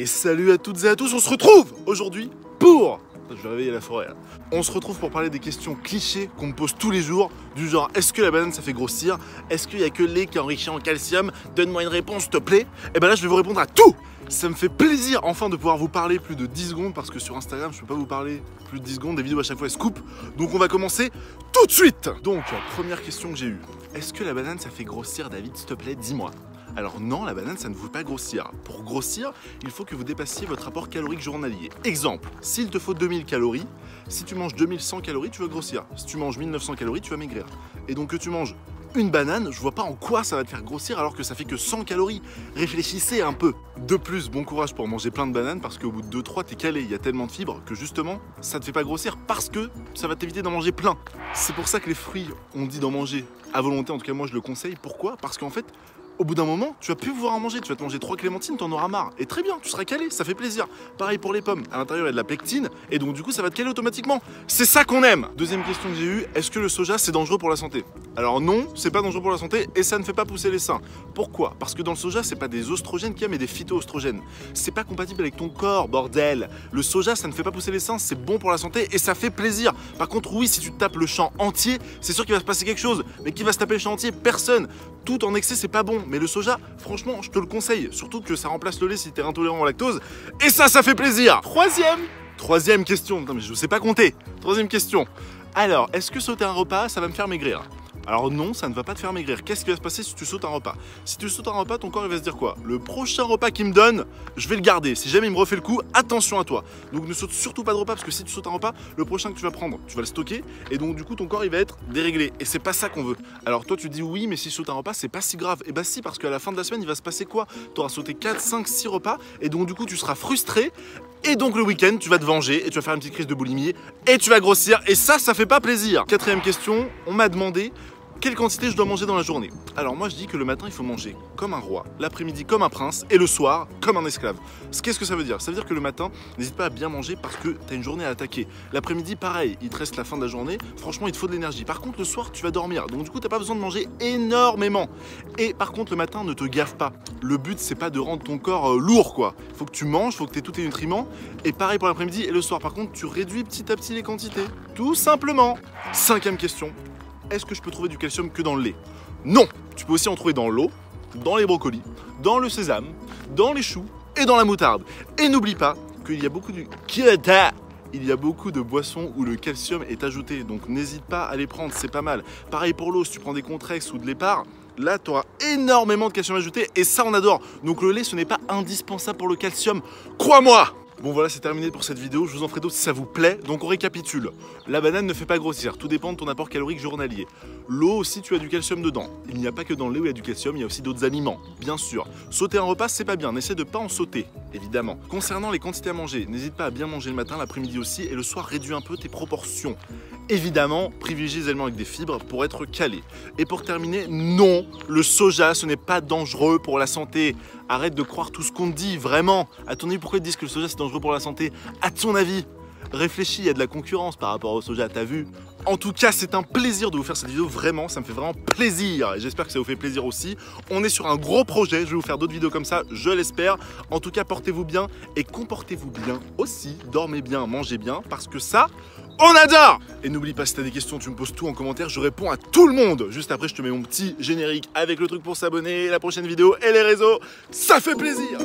Et salut à toutes et à tous, on se retrouve aujourd'hui pour... Je vais réveiller la forêt là. On se retrouve pour parler des questions clichés qu'on me pose tous les jours, du genre est-ce que la banane ça fait grossir? Est-ce qu'il y a que le lait qui est enrichi en calcium? Donne-moi une réponse s'il te plaît. Et ben là je vais vous répondre à tout. Ça me fait plaisir enfin de pouvoir vous parler plus de 10 secondes parce que sur Instagram je peux pas vous parler plus de 10 secondes, des vidéos à chaque fois elles se coupent. Donc on va commencer tout de suite. Donc première question que j'ai eue, est-ce que la banane ça fait grossir David s'il te plaît, dis-moi. Alors non, la banane ça ne vous fait pas grossir. Pour grossir, il faut que vous dépassiez votre apport calorique journalier. Exemple, s'il te faut 2000 calories, si tu manges 2100 calories, tu vas grossir. Si tu manges 1900 calories, tu vas maigrir. Et donc que tu manges une banane, je vois pas en quoi ça va te faire grossir alors que ça fait que 100 calories. Réfléchissez un peu. De plus, bon courage pour manger plein de bananes parce qu'au bout de 2-3, t'es calé. Il y a tellement de fibres que justement, ça te fait pas grossir parce que ça va t'éviter d'en manger plein. C'est pour ça que les fruits, on dit d'en manger à volonté. En tout cas, moi, je le conseille. Pourquoi? Parce qu'en fait, au bout d'un moment, tu vas plus pouvoir en manger. Tu vas te manger 3 clémentines, t'en auras marre. Et très bien, tu seras calé, ça fait plaisir. Pareil pour les pommes. À l'intérieur, il y a de la pectine. Et donc, du coup, ça va te caler automatiquement. C'est ça qu'on aime. Deuxième question que j'ai eue, est-ce que le soja, c'est dangereux pour la santé? Alors non, c'est pas dangereux pour la santé et ça ne fait pas pousser les seins. Pourquoi? Parce que dans le soja, c'est pas des oestrogènes qu'il y a, mais des phytoestrogènes. C'est pas compatible avec ton corps, bordel. Le soja, ça ne fait pas pousser les seins, c'est bon pour la santé et ça fait plaisir. Par contre, oui, si tu te tapes le champ entier, c'est sûr qu'il va se passer quelque chose. Mais qui va se taper le champ entier? Personne. Tout en excès, c'est pas bon. Mais le soja, franchement, je te le conseille. Surtout que ça remplace le lait si t'es intolérant au lactose. Et ça fait plaisir. Troisième question. Non mais je sais pas compter. Troisième question. Alors, est-ce que sauter un repas, ça va me faire maigrir? Alors non, ça ne va pas te faire maigrir. Qu'est-ce qui va se passer si tu sautes un repas? Si tu sautes un repas, ton corps il va se dire quoi? Le prochain repas qu'il me donne, je vais le garder. Si jamais il me refait le coup, attention à toi. Donc ne saute surtout pas de repas parce que si tu sautes un repas, le prochain que tu vas prendre, tu vas le stocker et donc du coup ton corps il va être déréglé. Et c'est pas ça qu'on veut. Alors toi tu dis oui, mais si tu sautes un repas, c'est pas si grave. Et bah si, parce qu'à la fin de la semaine, il va se passer quoi? Tu auras sauté 4, 5, 6 repas et donc du coup tu seras frustré. Et donc le week-end, tu vas te venger et tu vas faire une petite crise de boulimie et tu vas grossir. Et ça fait pas plaisir. Quatrième question, on m'a demandé quelle quantité je dois manger dans la journée. Alors moi je dis que le matin il faut manger comme un roi, l'après-midi comme un prince et le soir comme un esclave. Qu'est-ce que ça veut dire? Ça veut dire que le matin, n'hésite pas à bien manger parce que tu as une journée à attaquer. L'après-midi pareil, il te reste la fin de la journée, franchement il te faut de l'énergie. Par contre le soir tu vas dormir, donc du coup t'as pas besoin de manger énormément. Et par contre le matin ne te gaffe pas. Le but c'est pas de rendre ton corps lourd quoi. Il faut que tu manges, il faut que tu aies tous tes nutriments. Et pareil pour l'après-midi et le soir. Par contre tu réduis petit à petit les quantités. Tout simplement. Cinquième question. Est-ce que je peux trouver du calcium que dans le lait? Non! Tu peux aussi en trouver dans l'eau, dans les brocolis, dans le sésame, dans les choux et dans la moutarde. Et n'oublie pas qu'il y a beaucoup de boissons où le calcium est ajouté, donc n'hésite pas à les prendre, c'est pas mal. Pareil pour l'eau, si tu prends des Contrex ou de l'Épar, là tu auras énormément de calcium ajouté et ça on adore. Donc le lait ce n'est pas indispensable pour le calcium, crois-moi! Bon voilà, c'est terminé pour cette vidéo, je vous en ferai d'autres si ça vous plaît. Donc on récapitule. La banane ne fait pas grossir, tout dépend de ton apport calorique journalier. L'eau aussi, tu as du calcium dedans. Il n'y a pas que dans le lait où il y a du calcium, il y a aussi d'autres aliments, bien sûr. Sauter un repas, c'est pas bien, n'essaie de pas en sauter, évidemment. Concernant les quantités à manger, n'hésite pas à bien manger le matin, l'après-midi aussi, et le soir, réduis un peu tes proportions. Évidemment, privilégie les aliments avec des fibres pour être calé. Et pour terminer, non, le soja, ce n'est pas dangereux pour la santé. Arrête de croire tout ce qu'on te dit, vraiment. À ton avis, pourquoi ils disent que le soja, c'est dangereux pour la santé? À ton avis, réfléchis, il y a de la concurrence par rapport au soja, t'as vu? En tout cas, c'est un plaisir de vous faire cette vidéo, vraiment, ça me fait vraiment plaisir. Et j'espère que ça vous fait plaisir aussi. On est sur un gros projet, je vais vous faire d'autres vidéos comme ça, je l'espère. En tout cas, portez-vous bien et comportez-vous bien aussi. Dormez bien, mangez bien, parce que ça, on adore! Et n'oublie pas, si t'as des questions, tu me poses tout en commentaire, je réponds à tout le monde. Juste après, je te mets mon petit générique avec le truc pour s'abonner, la prochaine vidéo et les réseaux. Ça fait plaisir!